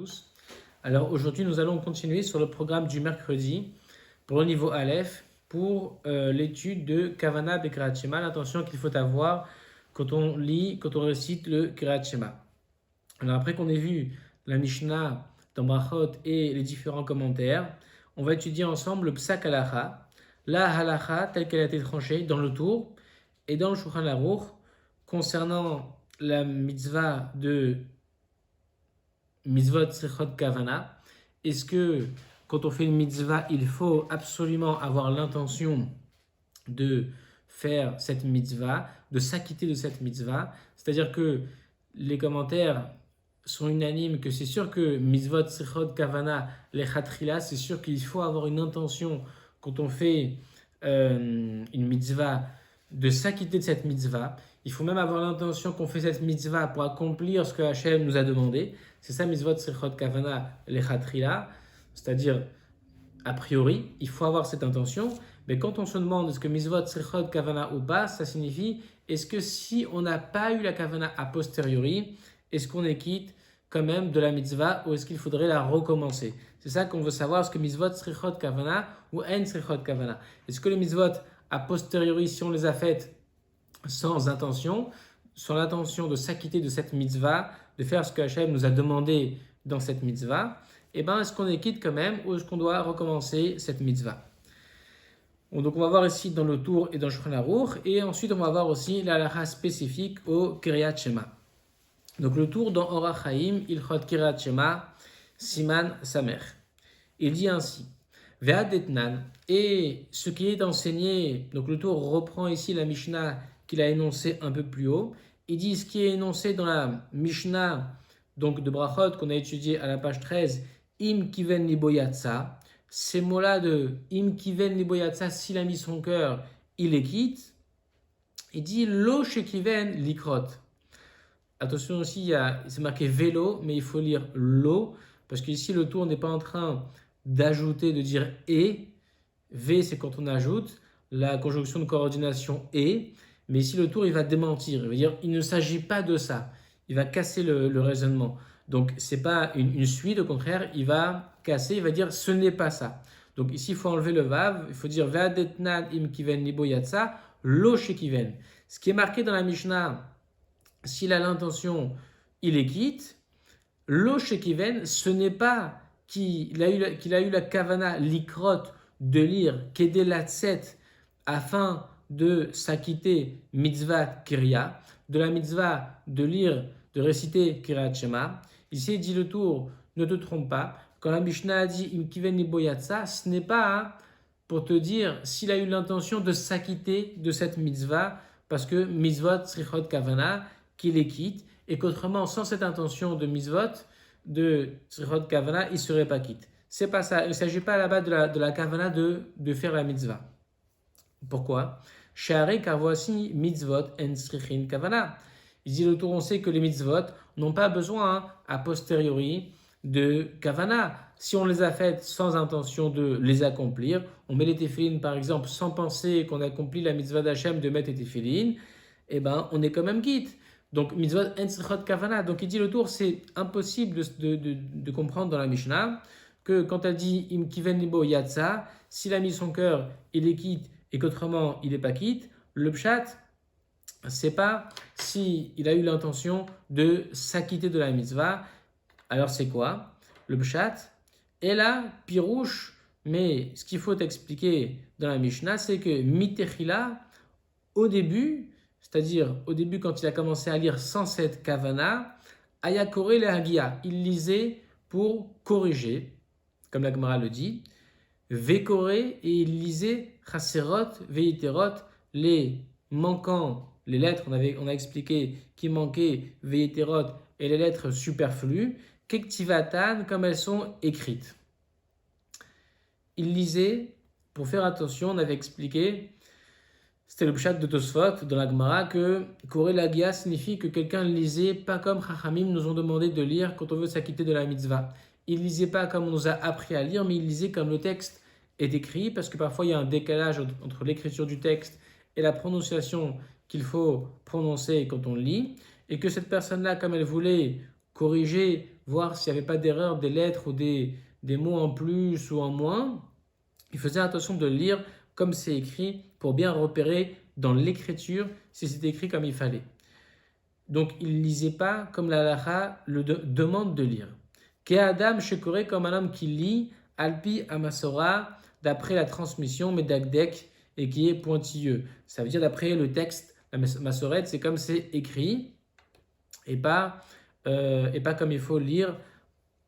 tous. Alors aujourd'hui, nous allons continuer sur le programme du mercredi pour le niveau Aleph pour l'étude de Kavana Bekrat Shema, l'intention qu'il faut avoir quand on lit, quand on récite le Kirat Shema. Alors après qu'on ait vu la Mishnah dans Brachot et les différents commentaires, on va étudier ensemble le Psak Halacha, la Halacha telle qu'elle a été tranchée dans le Tour et dans le Shulchan Aruch concernant la mitzvah de mitzvot tzrichot kavana. Est-ce que quand on fait une mitzvah, il faut absolument avoir l'intention de faire cette mitzvah, de s'acquitter de cette mitzvah? C'est-à-dire que les commentaires sont unanimes que c'est sûr que mitzvot tzrichot kavana lechatrila, c'est sûr qu'il faut avoir une intention quand on fait une mitzvah de s'acquitter de cette mitzvah. Il faut même avoir l'intention qu'on fait cette mitzvah pour accomplir ce que Hachem nous a demandé. C'est ça, mitzvot tzrichot kavana lechatrila, c'est-à-dire, a priori, il faut avoir cette intention. Mais quand on se demande est-ce que mitzvot tzrichot kavana ou pas, ça signifie est-ce que si on n'a pas eu la kavana a posteriori, est-ce qu'on est quitte quand même de la mitzvah ou est-ce qu'il faudrait la recommencer? C'est ça qu'on veut savoir, est-ce que mitzvot tzrichot kavana ou en tzrichot kavana? Est-ce que les mitzvot a posteriori, si on les a faites sans intention, sans l'intention de s'acquitter de cette mitzvah, de faire ce que Hachem nous a demandé dans cette mitzvah, eh bien, est-ce qu'on est quitte quand même ou est-ce qu'on doit recommencer cette mitzvah? Donc, on va voir ici dans le Tour et dans le Shulchan Aruch, et ensuite, on va voir aussi la halakha spécifique au Kiryat Shema. Donc, le Tour dans Orach Chaim, Ilchot Kiryat Shema, Siman Samer. Il dit ainsi, Ve'ad etnan, et ce qui est enseigné, donc le Tour reprend ici la Mishnah qu'il a énoncée un peu plus haut. Il dit ce qui est énoncé dans la Mishnah donc de Brachot qu'on a étudié à la page 13, Im kiven liboyatsa, ces mots-là de Im kiven liboyatsa, s'il a mis son cœur, il les quitte. Il dit Lo shekiven likrot. Attention aussi, c'est marqué vélo, mais il faut lire lo, parce qu'ici le tour n'est pas en train d'ajouter, de dire et. V, c'est quand on ajoute la conjonction de coordination et. Mais ici, le tour, il va démentir. Il va dire il ne s'agit pas de ça. Il va casser le raisonnement. Donc, ce n'est pas une suite, au contraire, il va casser, il va dire ce n'est pas ça. Donc, ici, il faut enlever le vav. Il faut dire Ve'adetnan im kiven libo yatsa, lo shekiven. Ce qui est marqué dans la Mishnah, s'il a l'intention, il est quitte. Lo shekiven, ce n'est pas qu'il a eu la kavana likrot de lire kedelatset afin de s'acquitter mitzvah kirya, de la mitzvah de lire, de réciter Kiryat Shema. Ici, il dit le Tour, ne te trompe pas. Quand la Mishnah a dit im kiven liboyatsa, ce n'est pas pour te dire s'il a eu l'intention de s'acquitter de cette mitzvah, parce que mitzvot tzrichot kavana, qu'il les quitte, et qu'autrement, sans cette intention de mitzvot, de tzrichot kavana, il ne serait pas quitte. C'est pas ça. Il ne s'agit pas là-bas de la kavana de faire la mitzvah. Pourquoi? Share, car voici mitzvot en tzrichin kavana. Il dit le Tour, on sait que les mitzvot n'ont pas besoin a posteriori de kavana. Si on les a faites sans intention de les accomplir, on met les téfilines par exemple sans penser qu'on accomplit la mitzvah d'Hachem de mettre les téfilines, eh ben on est quand même quitte. Donc mitzvot en tzrichot kavana. Donc il dit le Tour, c'est impossible de comprendre dans la Mishnah que quand elle dit im kiven libo yatsa, s'il a mis son cœur, il est quitte et qu'autrement il n'est pas quitte, le pshat, c'est pas si il a eu l'intention de s'acquitter de la mitzvah. Alors c'est quoi? Le pshat est là, pirouche, mais ce qu'il faut expliquer dans la Mishnah, c'est que mitechila, au début, c'est-à-dire au début quand il a commencé à lire sans cette kavana, ayakore le hagia, il lisait pour corriger, comme la Gemara le dit, Vekore, et il lisait Chaserot, Veiterot, les manquants, les lettres, on a expliqué qui manquaient, Veiterot, et les lettres superflues, Kektivatan, comme elles sont écrites. Il lisait, pour faire attention, on avait expliqué, c'était le pshat de Tosfot dans la Gemara, que Koré Lagia signifie que quelqu'un lisait pas comme Chachamim nous ont demandé de lire quand on veut s'acquitter de la mitzvah. Il ne lisait pas comme on nous a appris à lire, mais il lisait comme le texte est écrit, parce que parfois il y a un décalage entre l'écriture du texte et la prononciation qu'il faut prononcer quand on lit, et que cette personne-là, comme elle voulait corriger, voir s'il n'y avait pas d'erreur des lettres ou des mots en plus ou en moins, il faisait attention de lire comme c'est écrit pour bien repérer dans l'écriture si c'est écrit comme il fallait. Donc il ne lisait pas comme la halakha le demande de lire. Ke'adam shekore, comme un homme qui lit, alpi amasora, d'après la transmission, medakdek, et qui est pointilleux. Ça veut dire d'après le texte, la masorette, c'est comme c'est écrit, et pas comme il faut lire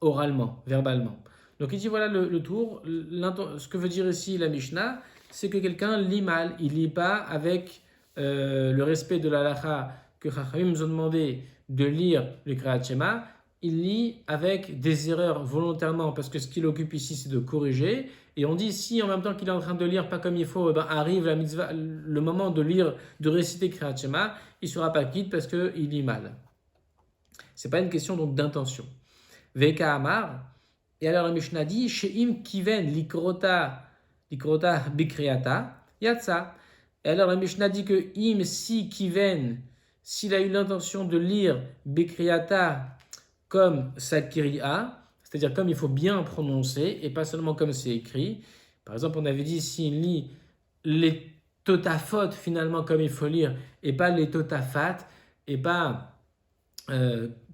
oralement, verbalement. Donc il dit voilà le tour. Ce que veut dire ici la Mishnah, c'est que quelqu'un lit mal. Il lit pas avec le respect de la halakha que Chachamim nous ont demandé de lire le Kriyat Shema. Il lit avec des erreurs volontairement parce que ce qu'il occupe ici c'est de corriger. Et on dit si en même temps qu'il est en train de lire pas comme il faut, eh ben, arrive la mitzvah, le moment de lire, de réciter Kriyat Shema, il sera pas quitte parce qu'il lit mal. C'est pas une question donc d'intention. Veka Amar. Et alors la Mishnah dit Sheim kiven likrota bikriata yatsa. Et alors la Mishnah dit que im si kiven, s'il a eu l'intention de lire bikriata comme sakiria, c'est-à-dire comme il faut bien prononcer et pas seulement comme c'est écrit. Par exemple, on avait dit s'il lit les totafot finalement comme il faut lire et pas les totafat et pas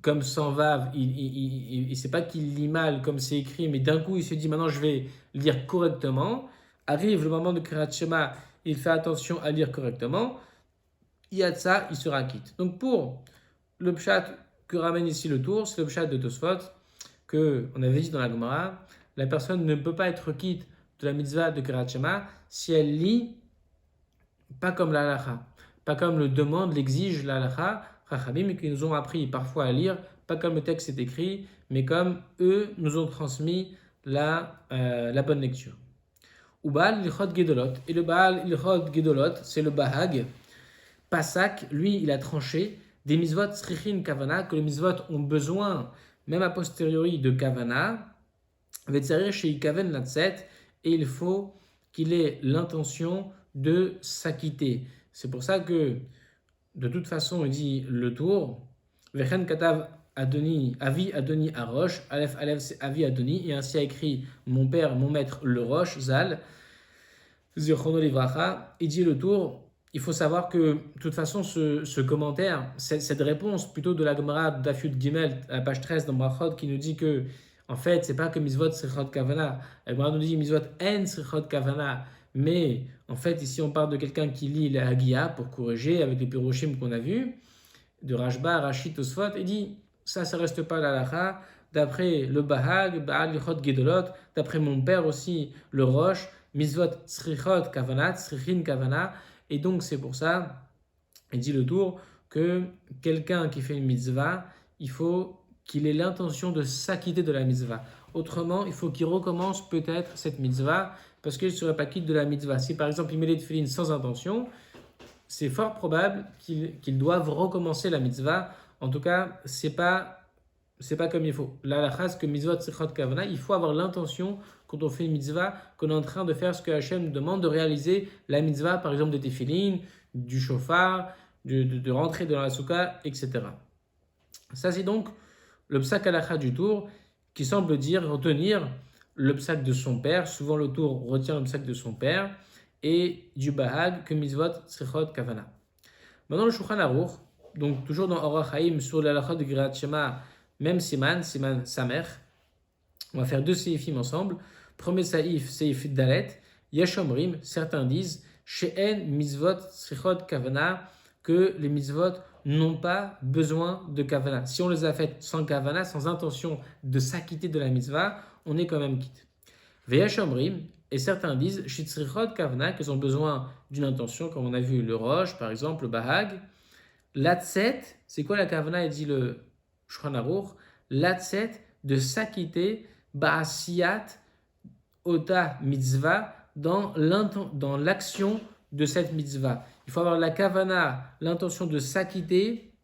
comme sans vav, il ne sait pas qu'il lit mal comme c'est écrit, mais d'un coup il se dit maintenant je vais lire correctement. Arrive le moment de Kriyat Shema, il fait attention à lire correctement. Yatsa, il sera quitte. Donc pour le pshat que ramène ici le tour, c'est le pshat de Tosfot que on avait dit dans la Gemara, la personne ne peut pas être quitte de la mitzvah de Kriyat Shema si elle lit pas comme la halakha, pas comme le demande, l'exige la halakha. Chachamim qui nous ont appris parfois à lire, pas comme le texte est écrit, mais comme eux nous ont transmis la bonne lecture. Ou Baal Ilchot Gedolot. Et le Baal Ilchot Gedolot, c'est le Bahag. Pasak, lui, il a tranché des mitzvot srichin kavana, que les mitzvot ont besoin, même a posteriori, de kavana. Vetzarir chez kaven latset, et il faut qu'il ait l'intention de s'acquitter. C'est pour ça que de toute façon, il dit le tour. Vechen katav Adoni, Avi Adoni Arosh, Aleph Aleph c'est Avi Adoni, et ainsi a écrit mon père, mon maître, le Roche, Zal, Zichrono Livracha. Il dit le tour. Il faut savoir que, de toute façon, ce commentaire, cette réponse plutôt de la Gemara d'Afyud Gimel, à la page 13 dans Brachot, qui nous dit que, en fait, c'est pas que Mizvot Srichot Kavana. La Gemara nous dit Mizvot En Srichot Kavana. Mais en fait, ici, on parle de quelqu'un qui lit la Hagia pour corriger avec les Piroshim qu'on a vus, de Rashba, Rashid, Tosfot, et dit ça reste pas la halakha. D'après le Bahag, Baal Lichot Gedolot, d'après mon père aussi, le Roche, Mizvot Srichot Kavana, Srichin Kavana. Et donc, c'est pour ça, il dit le tour, que quelqu'un qui fait une mitzvah, il faut qu'il ait l'intention de s'acquitter de la mitzvah. Autrement, il faut qu'il recommence peut-être cette mitzvah parce qu'il ne serait pas quitte de la mitzvah. Si par exemple il met les tefillin sans intention, c'est fort probable qu'il doive recommencer la mitzvah. En tout cas, c'est pas comme il faut. La halakha, que mitzvot srichot kavana, il faut avoir l'intention quand on fait une mitzvah qu'on est en train de faire ce que Hachem nous demande de réaliser la mitzvah, par exemple des tefillin, du shofar, de rentrer dans la soukha, etc. Ça c'est donc le psak halakha du tour qui semble dire retenir le psak de son père. Souvent le tour retient le psak de son père et du bahag que mitzvot srichot kavana. Maintenant le Shulchan Aruch, donc toujours dans Orach Chaim sur l'halakha de Kriyat Shema, même siman samer. On va faire deux seifim ensemble. Premier saif, seif dalet. Yashomrim, certains disent she'en mitzvot srichot kavana, que les mitzvot n'ont pas besoin de kavana. Si on les a faites sans kavana, sans intention de s'acquitter de la mitzvah, on est quand même quitte. Veyashomrim, et certains disent shitzrichot kavana, qu'ils ont besoin d'une intention, comme on a vu le roche, par exemple, le bahag. Latset, c'est quoi la kavana? Il dit le Shulchan Aruch, latset, de s'acquitter ba'asiyat ota mitzvah, dans l'action de cette mitzvah. Il faut avoir la kavana, l'intention de s'acquitter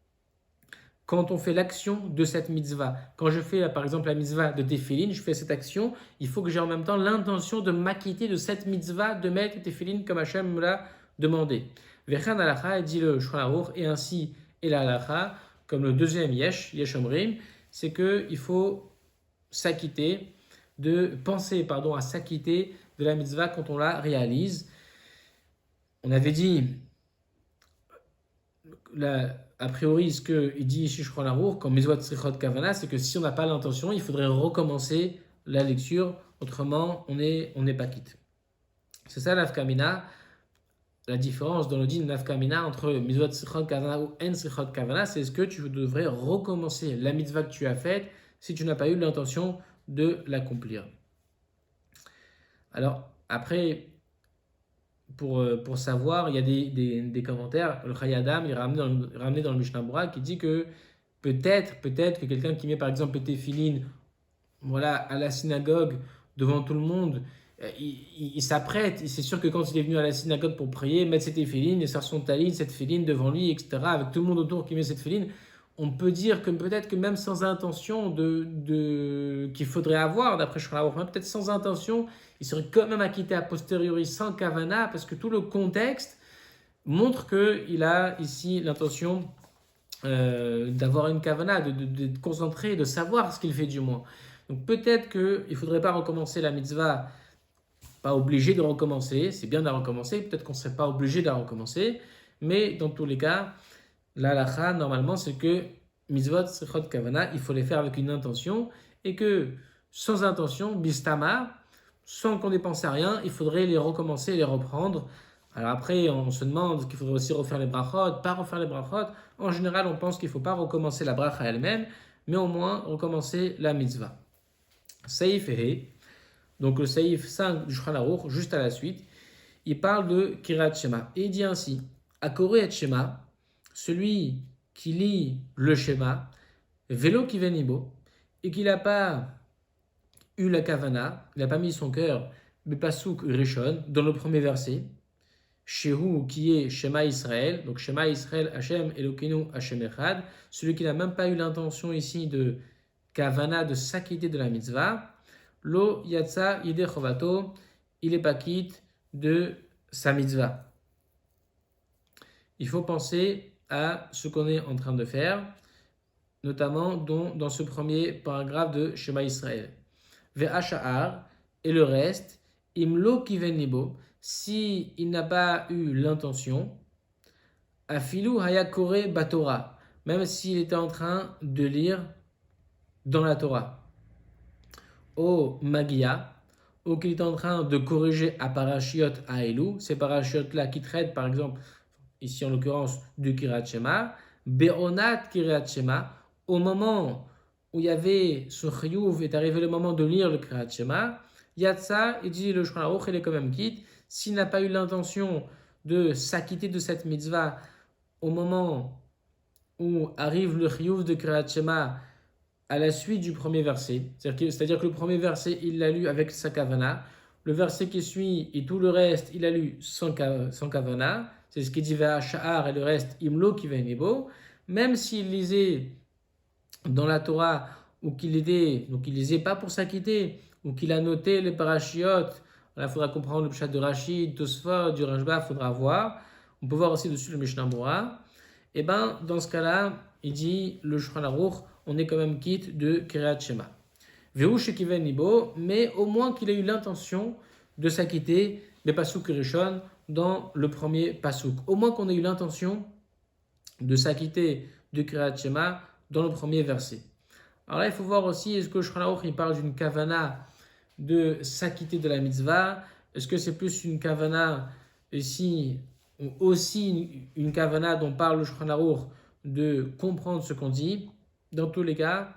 quand on fait l'action de cette mitzvah. Quand je fais par exemple la mitzvah de tefillin, je fais cette action, il faut que j'ai en même temps l'intention de m'acquitter de cette mitzvah, de mettre tefillin comme Hachem me l'a demandé. Vechan halacha, dit le Shulchan Aruch, et ainsi est la halacha, comme le deuxième yesh omrim, c'est qu'il faut s'acquitter penser à s'acquitter de la mitzvah quand on la réalise. On avait dit, a priori, ce qu'il dit ici Shulchan Aruch, comme Mizvot Tzrichot Kavana, c'est que si on n'a pas l'intention, il faudrait recommencer la lecture, autrement on n'est pas quitte. C'est ça l'afkamina, la différence dans le din l'afkamina entre Mizvot Tzrichot Kavana ou En Tzrichot Kavana, c'est ce que tu devrais recommencer la mitzvah que tu as faite si tu n'as pas eu l'intention de l'accomplir. Alors, après, pour savoir, il y a des commentaires. Le Chayadam, il est ramené dans le Mishnah Bora qui dit que peut-être que quelqu'un qui met par exemple le téfilin voilà, à la synagogue devant tout le monde, il s'apprête. C'est sûr que quand il est venu à la synagogue pour prier, mettre ses téfilin et faire son talit, cette filine devant lui, etc., avec tout le monde autour qui met cette filine, on peut dire que peut-être que même sans intention qu'il faudrait avoir, d'après Shulchan Aruch, peut-être sans intention, il serait quand même acquitté a posteriori sans kavana, parce que tout le contexte montre qu'il a ici l'intention d'avoir une kavana, de concentrer, de savoir ce qu'il fait du moins. Donc peut-être qu'il ne faudrait pas recommencer la mitzvah, pas obligé de recommencer, c'est bien de la recommencer, peut-être qu'on ne serait pas obligé de la recommencer, mais dans tous les cas, l'halakha, normalement, c'est que mitzvot, srichot, kavana, il faut les faire avec une intention, et que sans intention, bistama, sans qu'on ait pensé à rien, il faudrait les recommencer et les reprendre. Alors après, on se demande qu'il faudrait aussi refaire les brachot, pas refaire les brachot. En général, on pense qu'il ne faut pas recommencer la bracha elle-même, mais au moins recommencer la mitzvah. Saïf et donc le saïf 5 du Shulchan Aruch, juste à la suite, il parle de Kirat Shema. Et il dit ainsi, Akore et Shema, celui qui lit le schéma, vélo qui venibo, et qu'il n'a pas eu la kavana, il n'a pas mis son cœur, Bepasuk Rishon, dans le premier verset, Shehu qui est Shema Israël, donc Shema Israël, Hashem Elokeinu, Hashem Echad, celui qui n'a même pas eu l'intention ici de kavana, de s'acquitter de la mitzvah, Lo Yatsa Yide Chovato, il n'est pas quitte de sa mitzvah. Il faut penser à ce qu'on est en train de faire, notamment dans ce premier paragraphe de Shema Israël. Ve'asha'ar, et le reste, imlo kiven libo, si il n'a pas eu l'intention, afilu hayakore batora, même s'il était en train de lire dans la Torah. O magia, ou qu'il est en train de corriger à parashiot aelu, ces parashiot-là qui traitent par exemple, ici en l'occurrence, du Kirat Shema, Be'onat Kirat Shema, au moment où il y avait ce chiyuv, est arrivé le moment de lire le Kirat Shema, Yatsa, il dit le Shulchan Aruch, il est quand même quitte, s'il n'a pas eu l'intention de s'acquitter de cette mitzvah au moment où arrive le chiyuv de Kirat Shema à la suite du premier verset, c'est-à-dire que le premier verset, il l'a lu avec sa kavana, le verset qui suit et tout le reste, il a lu sans kavana, c'est ce qui dit Ve'asha'ar et le reste, imlo kiven même s'il lisait dans la Torah ou qu'il lisait pas pour s'acquitter, ou qu'il a noté les parachiotes, il faudra comprendre le pshat de Rachid, Tosfot, du Rashba, il faudra voir. On peut voir aussi dessus le Mishnah Bora. Et ben dans ce cas-là, il dit le Shulchan Aruch, on est quand même quitte de Kirat Shema. Ve'u shekiven libo, mais au moins qu'il ait eu l'intention de s'acquitter des pasuk rishon dans le premier pasuk. Au moins qu'on ait eu l'intention de s'acquitter de Kirat Shema dans le premier verset. Alors là, il faut voir aussi, est-ce que le Shulchan Aruch, il parle d'une kavana de s'acquitter de la mitzvah? Est-ce que c'est plus une kavana ici, ou aussi une kavana dont parle le Shulchan Aruch de comprendre ce qu'on dit? Dans tous les cas,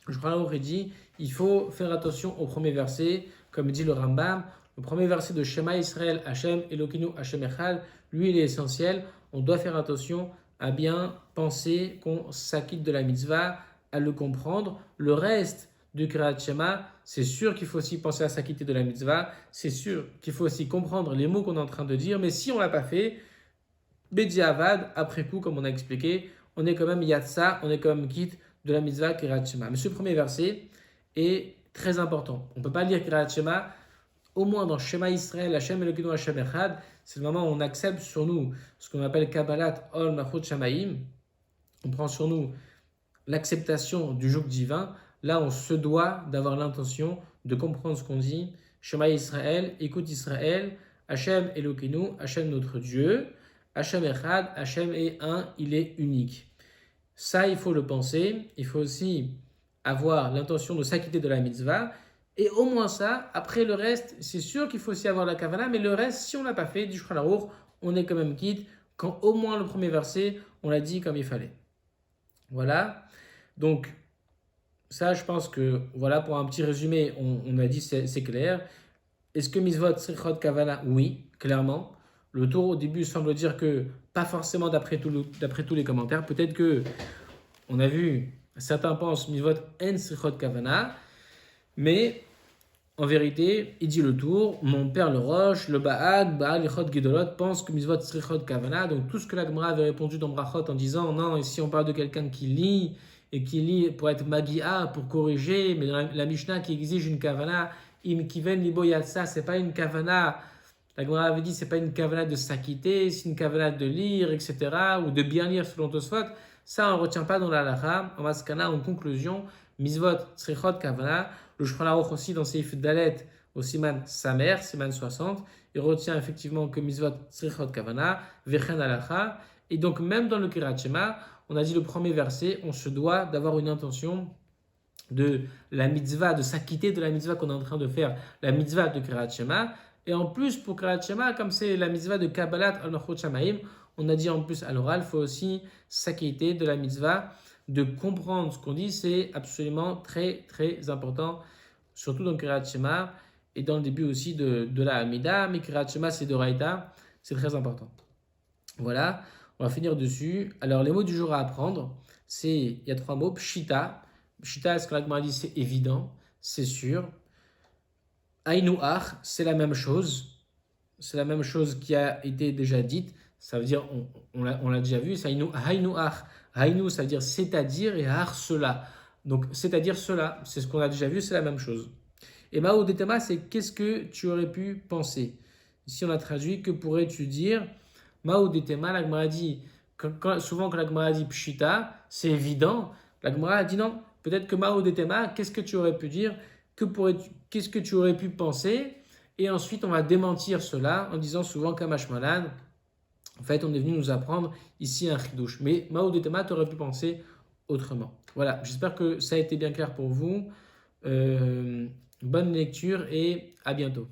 le Shulchan Aruch dit, il faut faire attention au premier verset, comme dit le Rambam. Le premier verset de Shema Israël, Hashem Elokeinu, Hashem Echad, lui, il est essentiel. On doit faire attention à bien penser qu'on s'acquitte de la mitzvah, à le comprendre. Le reste du Kirat Shema, c'est sûr qu'il faut aussi penser à s'acquitter de la mitzvah, c'est sûr qu'il faut aussi comprendre les mots qu'on est en train de dire, mais si on ne l'a pas fait, Bediavad, après coup, comme on a expliqué, on est quand même Yatsa, on est quand même quitte de la mitzvah Kirat Shema. Mais ce premier verset est très important. On ne peut pas lire Kirat Shema, au moins dans Shema Israël, Hashem Elokeinu Hashem Echad, c'est le moment où on accepte sur nous ce qu'on appelle Kabbalat Ol Machut Shamaim. On prend sur nous l'acceptation du joug divin, là on se doit d'avoir l'intention de comprendre ce qu'on dit. Shema Israël, écoute Israël, Hachem Elokeinu, Hachem notre Dieu, Hachem Echad, Hachem est un, il est unique. Ça, il faut le penser. Il faut aussi avoir l'intention de s'acquitter de la mitzvah. Et au moins ça, après le reste, c'est sûr qu'il faut aussi avoir la kavana, mais le reste, si on ne l'a pas fait, du Shulchan Aruch, on est quand même quitte quand au moins le premier verset, on l'a dit comme il fallait. Voilà. Donc, ça, je pense que, voilà, pour un petit résumé, on a dit c'est clair. Est-ce que mitzvot srichot kavana? Oui, clairement. Le tour au début semble dire que pas forcément d'après tous les commentaires. Peut-être que on a vu, certains pensent mitzvot en srichot kavana, mais en vérité, il dit le tour. Mon père le Roche, le Baal Lichot Gedolot pense que mitzvot srichot kavana. Donc tout ce que la Gemara avait répondu dans Brachot en disant non, ici on parle de quelqu'un qui lit et qui lit pour être magia, pour corriger, mais dans la Mishnah qui exige une kavana. Im kiven libo yatsa, c'est pas une kavana. La Gemara avait dit c'est pas une kavana de s'acquitter, c'est une kavana de lire, etc. ou de bien lire selon Tosfot. Ça on ne retient pas dans la halakha. En maskana, en conclusion, mitzvot srichot kavana. Le Shulchan Aruch aussi dans Seif Dalet au siman Samer, siman 60, il retient effectivement que mitzvot srichot kavana, vechen halakha. Et donc même dans le Kirat Shema, on a dit le premier verset, on se doit d'avoir une intention de la mitzvah, de s'acquitter de la mitzvah qu'on est en train de faire, la mitzvah de Kirat Shema. Et en plus, pour Kirat Shema, comme c'est la mitzvah de Kabbalat al-Nochot Shamaim, on a dit en plus à l'oral, il faut aussi s'acquitter de la mitzvah, de comprendre ce qu'on dit, c'est absolument très très important, surtout dans Kirat Shema et dans le début aussi de la Hamida, mais Kirat Shema c'est de Raïta, c'est très important. Voilà, on va finir dessus. Alors les mots du jour à apprendre, il y a 3 mots, Pshita. Pshita, ce que la Gemara dit, c'est évident, c'est sûr. Haïnouach, c'est la même chose. C'est la même chose qui a été déjà dite. Ça veut dire, on l'a déjà vu. Haïnouach. Haïnou, ça veut dire c'est-à-dire, et har, cela. Donc, c'est-à-dire cela. C'est ce qu'on a déjà vu, c'est la même chose. Et Mao Detema, c'est qu'est-ce que tu aurais pu penser. Ici, on a traduit, que pourrais-tu dire? Mao Detema, la Gemara dit, souvent quand la Gemara dit Pshita, c'est évident. La Gemara a dit non. Peut-être que Mao Detema, qu'est-ce que tu aurais pu dire? Qu'est-ce que tu aurais pu penser? Et ensuite, on va démentir cela en disant souvent Kamash Malan. En fait, on est venu nous apprendre ici un chidouche. Mais Mao Detema, tu aurais pu penser autrement. Voilà, j'espère que ça a été bien clair pour vous. Bonne lecture et à bientôt.